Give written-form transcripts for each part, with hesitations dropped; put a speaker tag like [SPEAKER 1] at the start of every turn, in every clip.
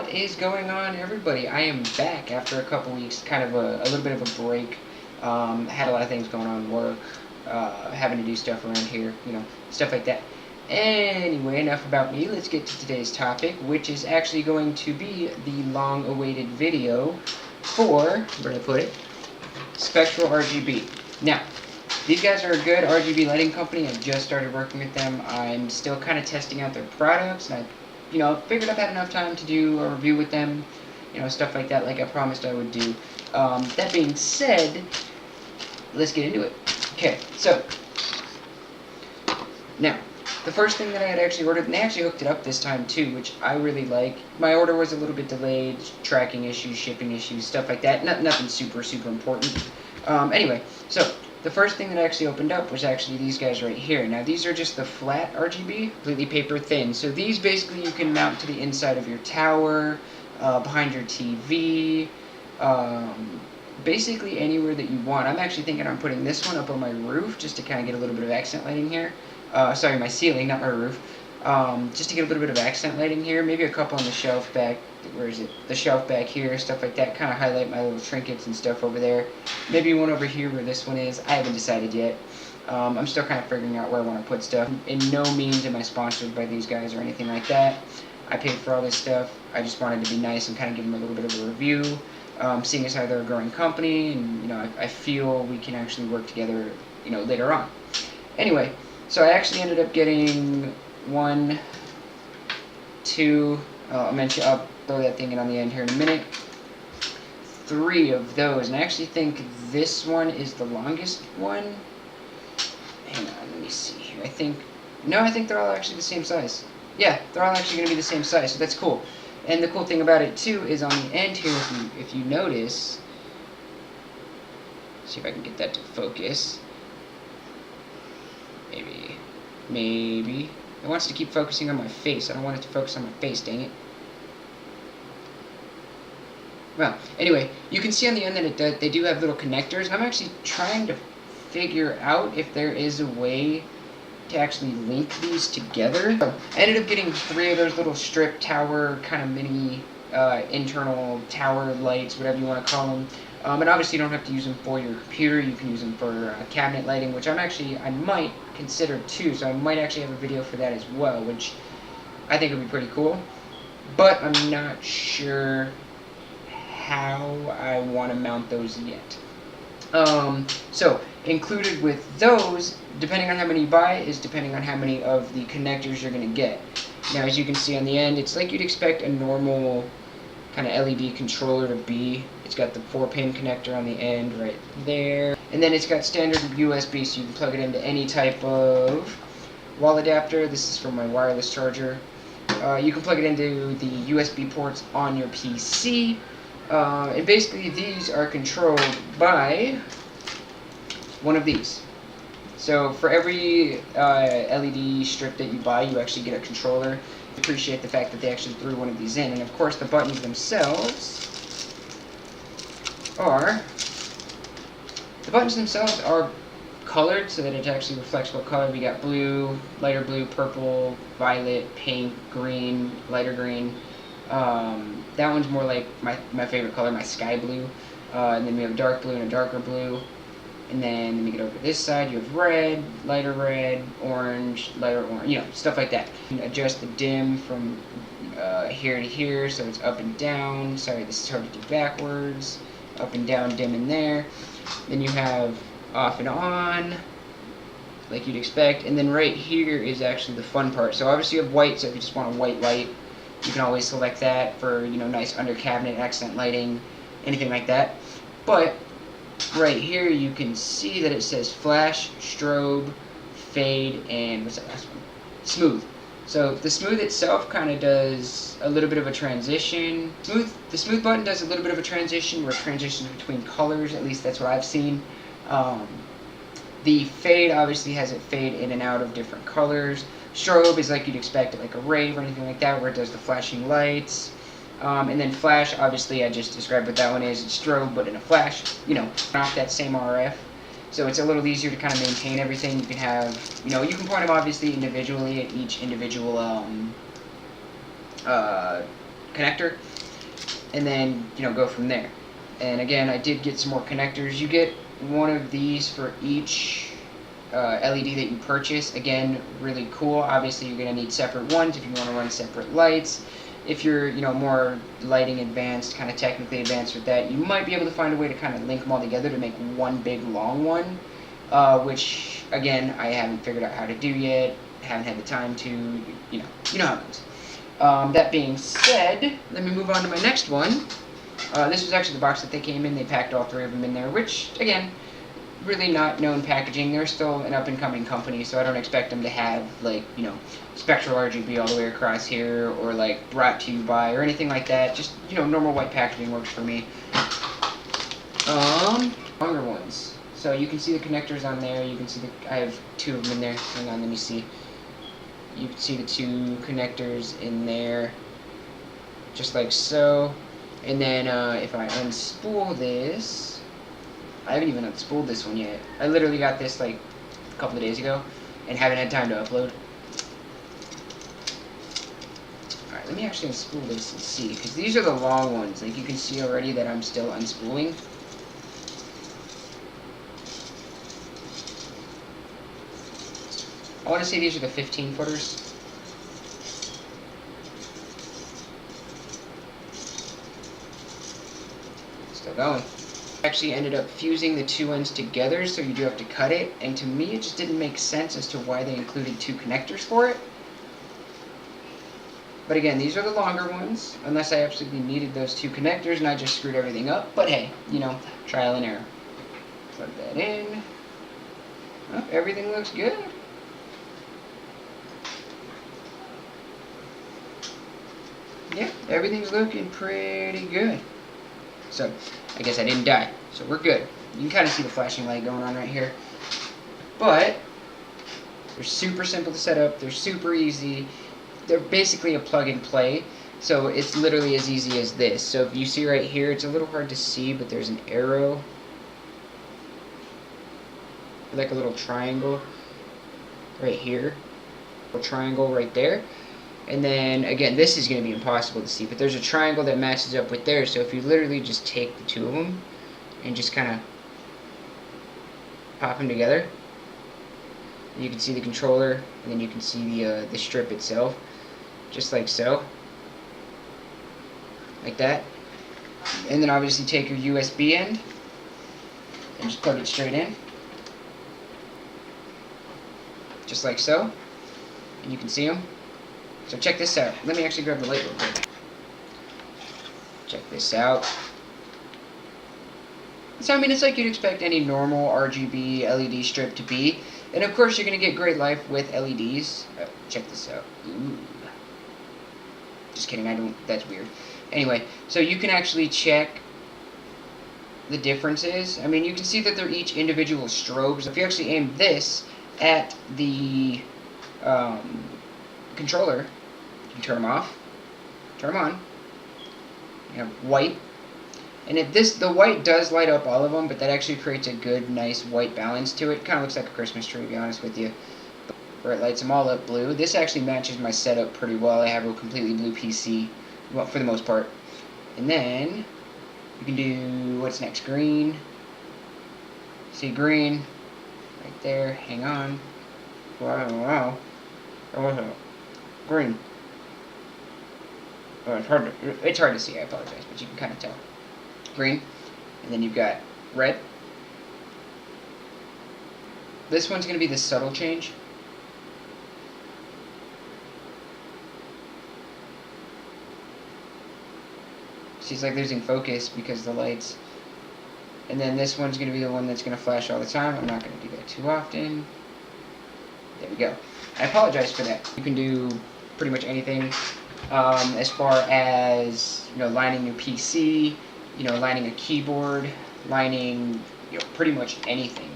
[SPEAKER 1] What is going on, everybody? I am back after a couple weeks, kind of a little bit of a break. Had a lot of things going on, work, having to do stuff around here, stuff like that. Anyway, enough about me. Let's get to today's topic, which is actually going to be the long-awaited video for, where did I put it? Spectral RGB. Now, these guys are a good RGB lighting company. I just started working with them. I'm still kind of testing out their products, and I figured I've had enough time to do a review with them, stuff like that, like I promised I would do. That being said, let's get into it. Okay, so, now, the first thing that I had actually ordered, and they actually hooked it up this time too, which I really like. My order was a little bit delayed, tracking issues, shipping issues, stuff like that. Nothing super important. Anyway, so the first thing that I actually opened up was actually these guys right here. Now these are just the flat RGB, completely paper thin. So these basically you can mount to the inside of your tower, behind your TV, basically anywhere that you want. I'm actually thinking I'm putting this one up on my roof just to kind of get a little bit of accent lighting here. Sorry, my ceiling, not my roof. Just to get a little bit of accent lighting here. Maybe a couple on the shelf back, where is it? The shelf back here, stuff like that. Kind of highlight my little trinkets and stuff over there. Maybe one over here where this one is. I haven't decided yet. I'm still kind of figuring out where I want to put stuff. In no means am I sponsored by these guys or anything like that. I paid for all this stuff. I just wanted to be nice and kind of give them a little bit of a review. Seeing as how they're a growing company, and I feel we can actually work together, later on. Anyway, so I actually ended up getting 1, 2. I'll throw that thing in on the end here in a minute. 3 of those, and I actually think this one is the longest one. Hang on, let me see here. I think they're all actually the same size. Yeah, they're all actually going to be the same size, so that's cool. And the cool thing about it too is on the end here, if you notice, see if I can get that to focus. Maybe. It wants to keep focusing on my face. I don't want it to focus on my face, dang it. Well, anyway, you can see on the end that they do have little connectors, and I'm actually trying to figure out if there is a way to actually link these together. So I ended up getting 3 of those little strip tower kind of mini internal tower lights, whatever you want to call them. And obviously you don't have to use them for your computer. You can use them for cabinet lighting, which I might consider too. So I might actually have a video for that as well, which I think would be pretty cool. But I'm not sure how I want to mount those yet. So included with those, depending on how many you buy, is depending on how many of the connectors you're going to get. Now, as you can see on the end, it's like you'd expect a normal kind of LED controller to be. It's got the 4-pin connector on the end right there, and then it's got standard USB, so you can plug it into any type of wall adapter. This is for my wireless charger. You can plug it into the USB ports on your PC. And basically these are controlled by one of these. So for every LED strip that you buy, you actually get a controller. I appreciate the fact that they actually threw one of these in. And of course the buttons themselves are colored so that it actually reflects what color. We got blue, lighter blue, purple, violet, pink, green, lighter green. That one's more like my favorite color, my sky blue. And then we have a dark blue and a darker blue. And then let me get over to this side, you have red, orange, lighter orange, stuff like that. You can adjust the dim from here to here, so it's up and down. Sorry, this is hard to do backwards. Up and down, dim in there. Then you have off and on, like you'd expect. And then right here is actually the fun part. So obviously you have white, so if you just want a white light, you can always select that for, nice under cabinet accent lighting, anything like that. But right here you can see that it says flash, strobe, fade, and what's that last one? Smooth. So the smooth itself kind of does a little bit of a transition. The smooth button does a little bit of a transition where it transitions between colors, at least that's what I've seen. The fade obviously has it fade in and out of different colors. Strobe is like you'd expect, like a rave or anything like that, where it does the flashing lights. And then flash, obviously I just described what that one is. It's strobe, but in a flash, not that same RF. So it's a little easier to kind of maintain everything. You can have, you can point them obviously individually at each individual connector. and then, you know, go from there. And again, I did get some more connectors. You get one of these for each LED that you purchase. Again, really cool. Obviously, you're going to need separate ones if you want to run separate lights. If you're, you know, more lighting advanced, kind of technically advanced with that, you might be able to find a way to kind of link them all together to make one big long one, which, again, I haven't figured out how to do yet. Haven't had the time to, you know how it goes. That being said, let me move on to my next one. This was actually the box that they came in. They packed all three of them in there, which, again, really not known packaging. They're still an up-and-coming company, so I don't expect them to have, like, you know, spectral RGB all the way across here, or, like, brought to you by, or anything like that. Just, you know, normal white packaging works for me. Longer ones. So you can see the connectors on there. You can see I have two of them in there. Hang on, let me see. You can see the two connectors in there, just like so. And then if I unspool this, I haven't even unspooled this one yet. I literally got this like a couple of days ago and haven't had time to upload. Alright, let me actually unspool this and see, because these are the long ones. Like, you can see already that I'm still unspooling. I want to say these are the 15-footers. Still going. Actually ended up fusing the two ends together, so you do have to cut it, and to me it just didn't make sense as to why they included two connectors for it. But again, these are the longer ones, unless I absolutely needed those two connectors and I just screwed everything up. But hey, you know, trial and error. Plug that in. Oh, everything looks good. Yeah, everything's looking pretty good. So, I guess I didn't die. So we're good. You can kind of see the flashing light going on right here. But, they're super simple to set up. They're super easy. They're basically a plug and play. So it's literally as easy as this. So if you see right here, it's a little hard to see, but there's an arrow. Like a little triangle right here. A triangle right there. And then, again, this is going to be impossible to see, but there's a triangle that matches up with there, so if you literally just take the two of them and just kind of pop them together, you can see the controller, and then you can see the strip itself, just like so. Like that. And then obviously take your USB end and just plug it straight in. Just like so. And you can see them. So check this out. Let me actually grab the light real quick. Check this out. So I mean, it's like you'd expect any normal RGB LED strip to be. And of course you're going to get great life with LEDs. Check this out. Ooh. Just kidding, I don't, that's weird. Anyway, so you can actually check the differences. I mean, you can see that they're each individual strobes. If you actually aim this at the controller, you can turn them off, turn them on. You have white, and if the white does light up all of them, but that actually creates a good, nice white balance to it. Kind of looks like a Christmas tree, to be honest with you. Where it lights them all up blue. This actually matches my setup pretty well. I have a completely blue PC, well, for the most part. And then you can do, what's next? Green. See green right there. Hang on. Wow. Oh, what's that? Green. Oh, it's hard to see, I apologize, but you can kind of tell. Green. And then you've got red. This one's going to be the subtle change. Seems like losing focus because of the lights. And then this one's going to be the one that's going to flash all the time. I'm not going to do that too often. There we go. I apologize for that. You can do pretty much anything as far as, you know, lining your PC, you know, lining a keyboard, lining, you know, pretty much anything.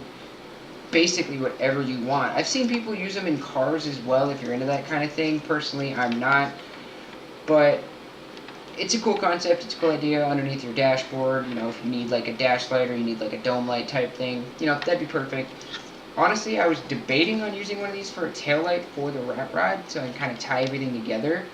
[SPEAKER 1] Basically whatever you want. I've seen people use them in cars as well if you're into that kind of thing. Personally, I'm not. But it's a cool concept, it's a cool idea underneath your dashboard. You know, if you need like a dash light or you need like a dome light type thing, you know, that'd be perfect. Honestly, I was debating on using one of these for a tail light for the rat rod, so I can kind of tie everything together.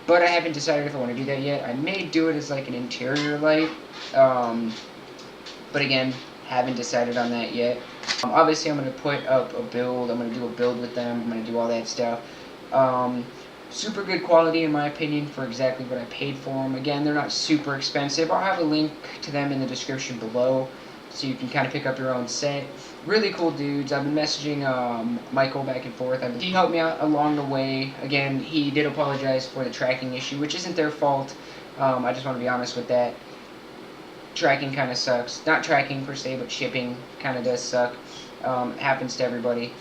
[SPEAKER 1] but I haven't decided if I want to do that yet. I may do it as like an interior light, but again, haven't decided on that yet. Obviously, I'm going to put up a build. I'm going to do a build with them. I'm going to do all that stuff. Super good quality in my opinion for exactly what I paid for them. Again, they're not super expensive. I'll have a link to them in the description below, so you can kind of pick up your own set. Really cool dudes. I've been messaging Michael back and forth. He helped me out along the way. Again, he did apologize for the tracking issue, which isn't their fault. I just want to be honest with that. Tracking kind of sucks. Not tracking per se, but shipping kind of does suck. Happens to everybody.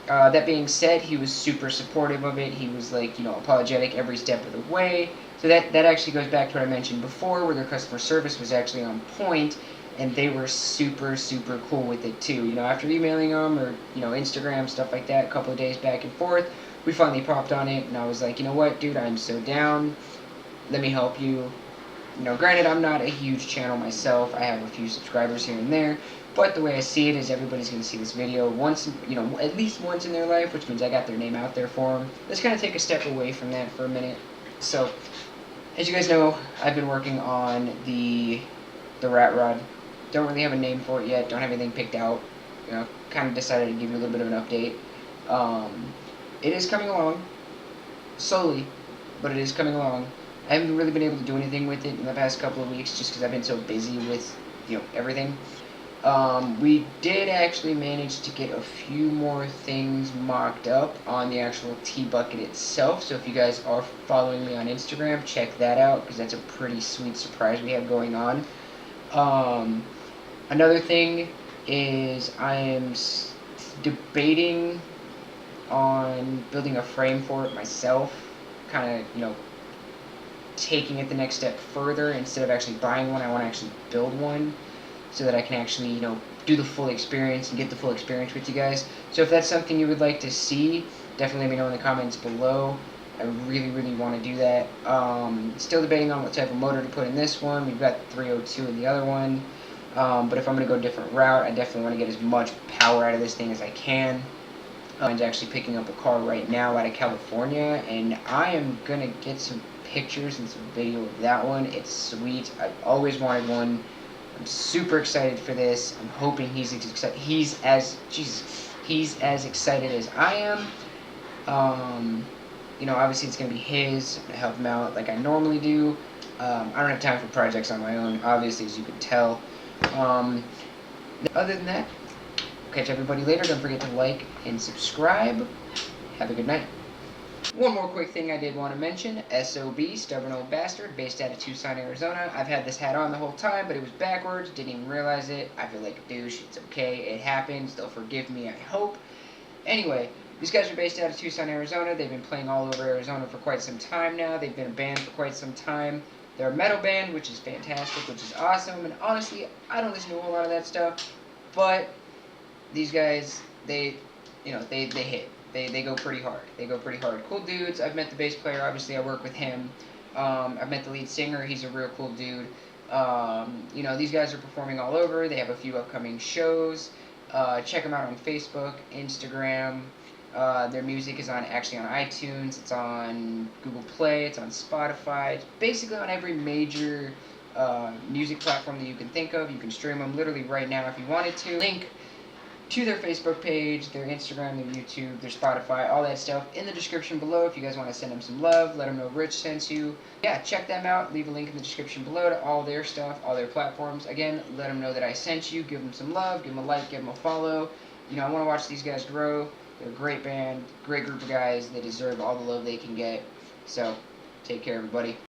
[SPEAKER 1] That being said, he was super supportive of it. He was like, apologetic every step of the way. So that actually goes back to what I mentioned before, where their customer service was actually on point, and they were super, super cool with it too. After emailing them or, Instagram, stuff like that, a couple of days back and forth, we finally popped on it, and I was like, you know what, dude, I'm so down. Let me help you. Granted, I'm not a huge channel myself. I have a few subscribers here and there. But the way I see it is everybody's going to see this video once, at least once in their life, which means I got their name out there for them. Let's kind of take a step away from that for a minute. So, as you guys know, I've been working on the rat rod. Don't really have a name for it yet. Don't have anything picked out. Kind of decided to give you a little bit of an update. It is coming along, slowly, but it is coming along. I haven't really been able to do anything with it in the past couple of weeks just because I've been so busy with, everything. We did actually manage to get a few more things mocked up on the actual tea bucket itself. So if you guys are following me on Instagram, check that out because that's a pretty sweet surprise we have going on. Another thing is I am debating on building a frame for it myself. Kind of, taking it the next step further. Instead of actually buying one, I want to actually build one, so that I can actually, do the full experience and get the full experience with you guys. So if that's something you would like to see, definitely let me know in the comments below. I really, really want to do that. Still debating on what type of motor to put in this one. We've got 302 in the other one. But if I'm going to go a different route, I definitely want to get as much power out of this thing as I can. I'm actually picking up a car right now out of California, and I am going to get some pictures and some video of that one. It's sweet. I've always wanted one. I'm super excited for this. I'm hoping he's as excited as I am. Obviously it's gonna be his. I'm gonna help him out like I normally do. I don't have time for projects on my own, obviously, as you can tell. Other than that, I'll catch everybody later. Don't forget to like and subscribe. Have a good night. One more quick thing I did want to mention, SOB, Stubborn Old Bastard, based out of Tucson, Arizona. I've had this hat on the whole time, but it was backwards, didn't even realize it. I feel like a douche, it's okay, it happens, they'll forgive me, I hope. Anyway, these guys are based out of Tucson, Arizona. They've been playing all over Arizona for quite some time now. They've been a band for quite some time. They're a metal band, which is fantastic, which is awesome, and honestly, I don't listen to a whole lot of that stuff, but these guys, they hit. They go pretty hard. They go pretty hard. Cool dudes. I've met the bass player. Obviously, I work with him. I've met the lead singer. He's a real cool dude. These guys are performing all over. They have a few upcoming shows. Check them out on Facebook, Instagram. Their music is actually on iTunes. It's on Google Play. It's on Spotify. It's basically on every major music platform that you can think of. You can stream them literally right now if you wanted to. Link to their Facebook page, their Instagram, their YouTube, their Spotify, all that stuff in the description below. If you guys want to send them some love, let them know Rich sent you. Yeah, check them out. Leave a link in the description below to all their stuff, all their platforms. Again, let them know that I sent you. Give them some love. Give them a like. Give them a follow. I want to watch these guys grow. They're a great band, great group of guys. They deserve all the love they can get. So, take care, everybody.